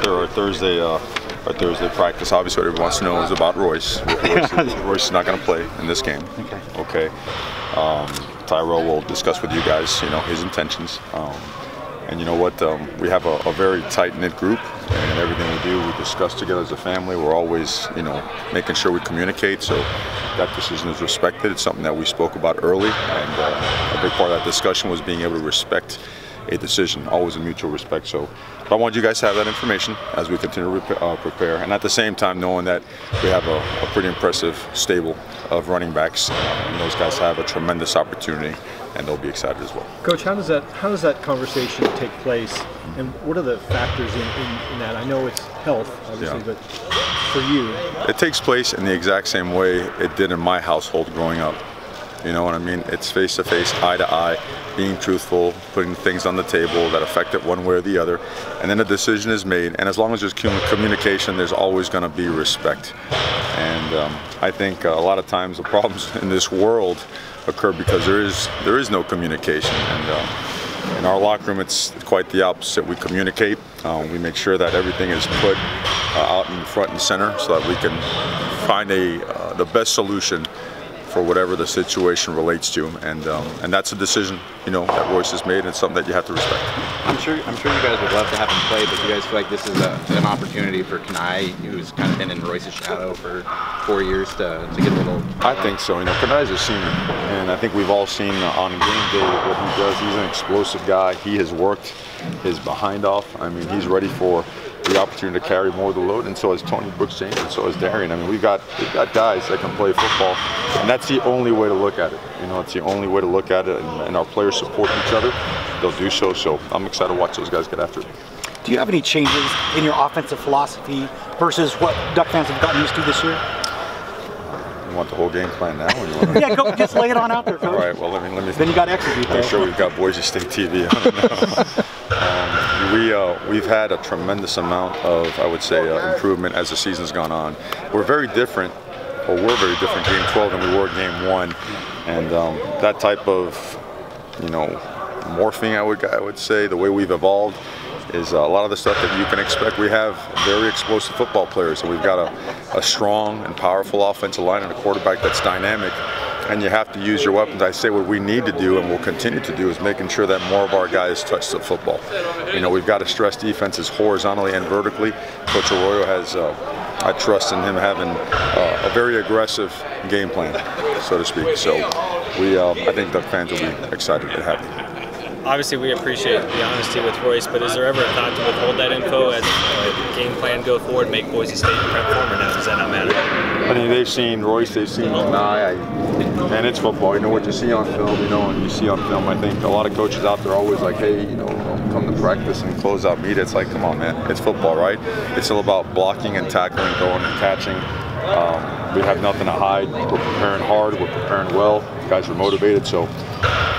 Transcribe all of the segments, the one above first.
Our Thursday practice. Obviously, what everyone wants to know is about Royce. Royce is not going to play in this game. Okay. Tyrell will discuss with you guys, his intentions. And you know what? We have a very tight-knit group, and everything we do, we discuss together as a family. We're always, making sure we communicate. So that decision is respected. It's something that we spoke about early, and a big part of that discussion was being able to respect a decision, always a mutual respect. So I want you guys to have that information as we continue to prepare, and at the same time knowing that we have a pretty impressive stable of running backs, and those guys have a tremendous opportunity, and they'll be excited as well. Coach, how does that conversation take place, and what are the factors in that? I know it's health, obviously, but for you, it takes place in the exact same way it did in my household growing up. You know what I mean? It's face-to-face, eye-to-eye, being truthful, putting things on the table that affect it one way or the other, and then a decision is made. And as long as there's communication, there's always going to be respect. And I think a lot of times the problems in this world occur because there is no communication. And in our locker room, it's quite the opposite. We communicate. We make sure that everything is put out in front and center so that we can find the best solution for whatever the situation relates to, and that's a decision that Royce has made, and it's something that you have to respect. I'm sure you guys would love to have him play, but you guys feel like this is an opportunity for Kani, who's kind of been in Royce's shadow for 4 years, to get a little. I think so. Kani is a senior, and I think we've all seen on game day what he does. He's an explosive guy. He has worked his behind off. I mean, he's ready for the opportunity to carry more of the load, and so is Tony Brooks James, and so is Darian. I mean, we've got guys that can play football, and that's the only way to look at it. It's the only way to look at it, and our players support each other. They'll do so. So I'm excited to watch those guys get after it. Do you have any changes in your offensive philosophy versus what Duck fans have gotten used to this year? You want the whole game plan now? Or you want yeah, go just lay it on out there, Coach. All right. Well, let me. Then you got to execute. I'm sure we've got Boise State TV on. We've had a tremendous amount of, I would say, improvement as the season's gone on. We're very different game 12 than we were game 1, and that type of, morphing, I would say, the way we've evolved is a lot of the stuff that you can expect. We have very explosive football players, and we've got a strong and powerful offensive line and a quarterback that's dynamic. And you have to use your weapons. I say what we need to do and will continue to do is making sure that more of our guys touch the football. We've got to stress defenses horizontally and vertically. Coach Arroyo has, I trust in him having a very aggressive game plan, so to speak. So I think the fans will be excited and happy. Obviously, we appreciate the honesty with Royce, but is there ever a thought to withhold that info as the game plan go forward, make Boise State prep for him, or now does that not matter? I mean, they've seen Royce, they've seen Kani, and it's football. You know what you see on film, and you see on film. I think a lot of coaches out there are always like, hey, come to practice and close out meet. It's like, come on, man, it's football, right? It's all about blocking and tackling, throwing and catching. We have nothing to hide. We're preparing hard, we're preparing well. The guys are motivated, so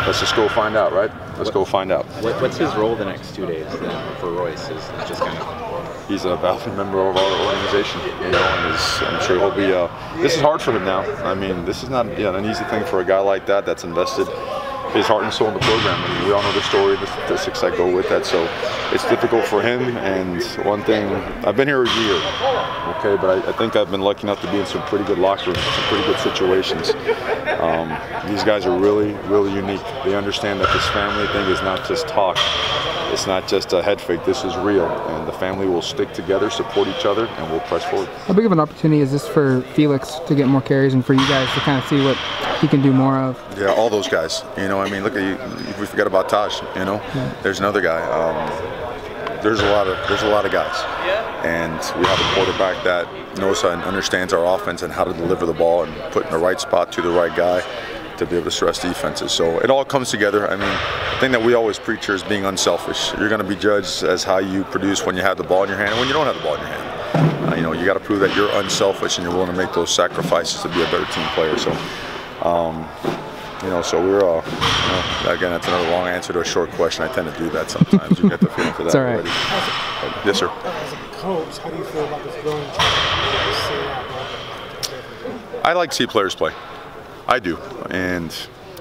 let's just go find out, right? Let's go find out. What's his role the next 2 days then for Royce? Is just kind of. He's a valued member of our organization, and I'm sure he'll be. This is hard for him now. I mean, this is not an easy thing for a guy like that that's invested his heart and soul in the program. I mean, we all know the story, the statistics that go with that. So it's difficult for him. And one thing, I've been here a year, okay, but I think I've been lucky enough to be in some pretty good locker rooms, some pretty good situations. These guys are really, really unique. They understand that this family thing is not just talk. It's not just a head fake. This is real, and the family will stick together, support each other, and we'll press forward. How big of an opportunity is this for Felix to get more carries and for you guys to kind of see what he can do more of? Yeah, all those guys. I mean, look at you. We forget about Taj. There's another guy. There's a lot of guys, and we have a quarterback that knows and understands our offense and how to deliver the ball and put in the right spot to the right guy to be able to stress defenses. So it all comes together. I mean, the thing that we always preach here is being unselfish. You're going to be judged as how you produce when you have the ball in your hand and when you don't have the ball in your hand. You got to prove that you're unselfish and you're willing to make those sacrifices to be a better team player. So, so we're, again, that's another long answer to a short question. I tend to do that sometimes. You get the feeling for that already. Yes, sir. As a coach, how do you feel about this growing? I like to see players play. I do, and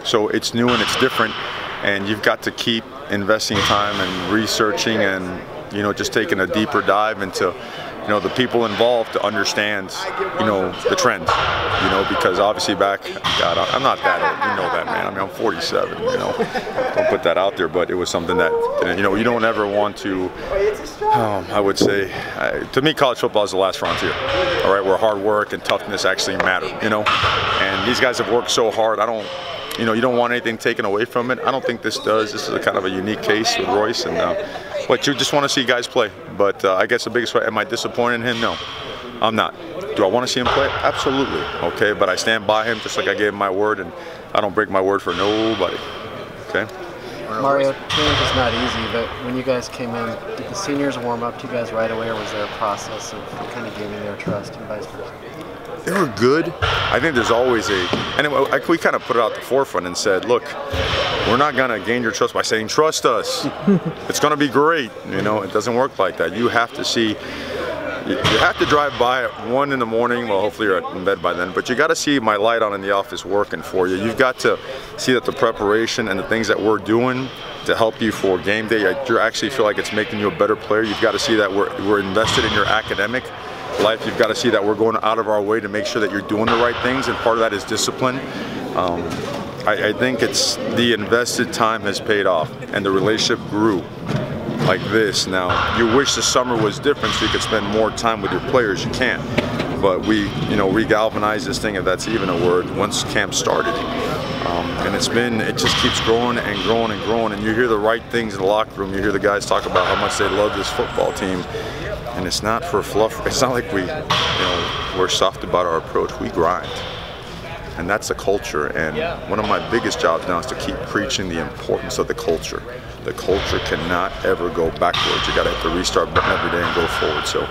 so it's new and it's different, and you've got to keep investing time and researching and you know, just taking a deeper dive into, you know, the people involved to understand, you know, the trend, you know, because obviously back, God, I'm not that old, you know that, man. I mean, I'm 47, you know, don't put that out there, but it was something that, you know, you don't ever want to, I would say, to me, college football is the last frontier, all right, where hard work and toughness actually matter, you know, and these guys have worked so hard. You know, you don't want anything taken away from it. I don't think this does. This is a kind of a unique case with Royce, and but you just want to see guys play. But I guess the biggest way, am I disappointed in him? No, I'm not. Do I want to see him play? Absolutely. Okay, but I stand by him just like I gave him my word, and I don't break my word for nobody. Okay. Mario, camp is not easy, but when you guys came in, did the seniors warm up to you guys right away, or was there a process of kind of gaining their trust and vice versa? They were good. I think there's always we kind of put it out the forefront and said, look, we're not going to gain your trust by saying, trust us. It's going to be great. You know, it doesn't work like that. You have to see, you have to drive by at 1 in the morning. Well, hopefully you're in bed by then, but you got to see my light on in the office working for you. You've got to see that the preparation and the things that we're doing to help you for game day, you actually feel like it's making you a better player. You've got to see that we're invested in your academic life. You've got to see that we're going out of our way to make sure that you're doing the right things, and part of that is discipline. I think it's the invested time has paid off, and the relationship grew like this. Now, you wish the summer was different so you could spend more time with your players. You can't, but we, you know, re-galvanized this thing, if that's even a word, once camp started. And it just keeps growing and growing and growing, and you hear the right things in the locker room. You hear the guys talk about how much they love this football team. And it's not for fluff. It's not like we're soft about our approach. We grind, and that's the culture. And one of my biggest jobs now is to keep preaching the importance of the culture. The culture cannot ever go backwards. You got to have to restart every day and go forward. So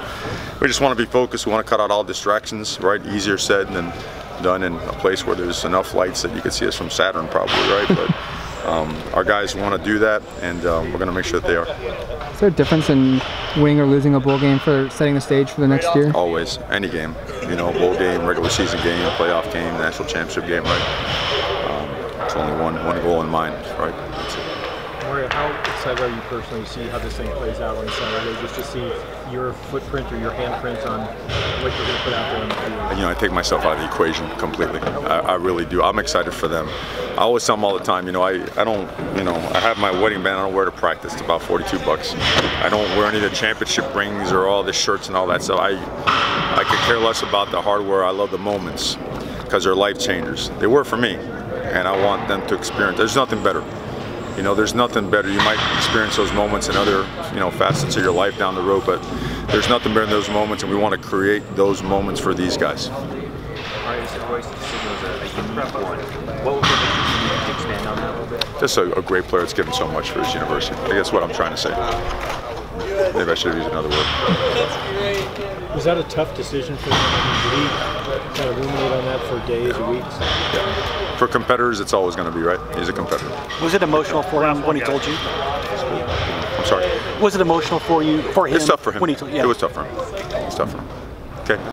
we just want to be focused. We want to cut out all distractions. Right? Easier said than done in a place where there's enough lights that you could see us from Saturn, probably. Right? But our guys want to do that, and we're going to make sure that they are. Is there a difference in winning or losing a bowl game for setting the stage for the next year? Always. Any game. You know, bowl game, regular season game, playoff game, national championship game, right? It's only one goal in mind, right? That's it. Mario, how excited are you personally to see how this thing plays out on Saturday, just to see your footprint or your handprint on what you're going to put out there on the field? You know, I take myself out of the equation completely. I really do. I'm excited for them. I always tell them all the time, you know, I don't, you know, I have my wedding band I don't wear to practice. It's about $42. I don't wear any of the championship rings or all the shirts and all that stuff. I could care less about the hardware. I love the moments because they're life changers. They were for me, and I want them to experience. There's nothing better. You know, there's nothing better. You might experience those moments in other, you know, facets of your life down the road, but there's nothing better than those moments, and we want to create those moments for these guys. All right, you said Royce's decision was a unique one. What would you expand on that a little bit? Just a great player that's given so much for his university. I guess what I'm trying to say. Maybe I should have used another word. Was that a tough decision for him? Did he kind of ruminate on that for days or weeks? Yeah. For competitors, it's always going to be, right? He's a competitor. Was it emotional for him when he told you? I'm sorry? Was it emotional for you, for him? It's tough for him. When he told you? Yeah. It was tough for him. It's tough for him. Okay.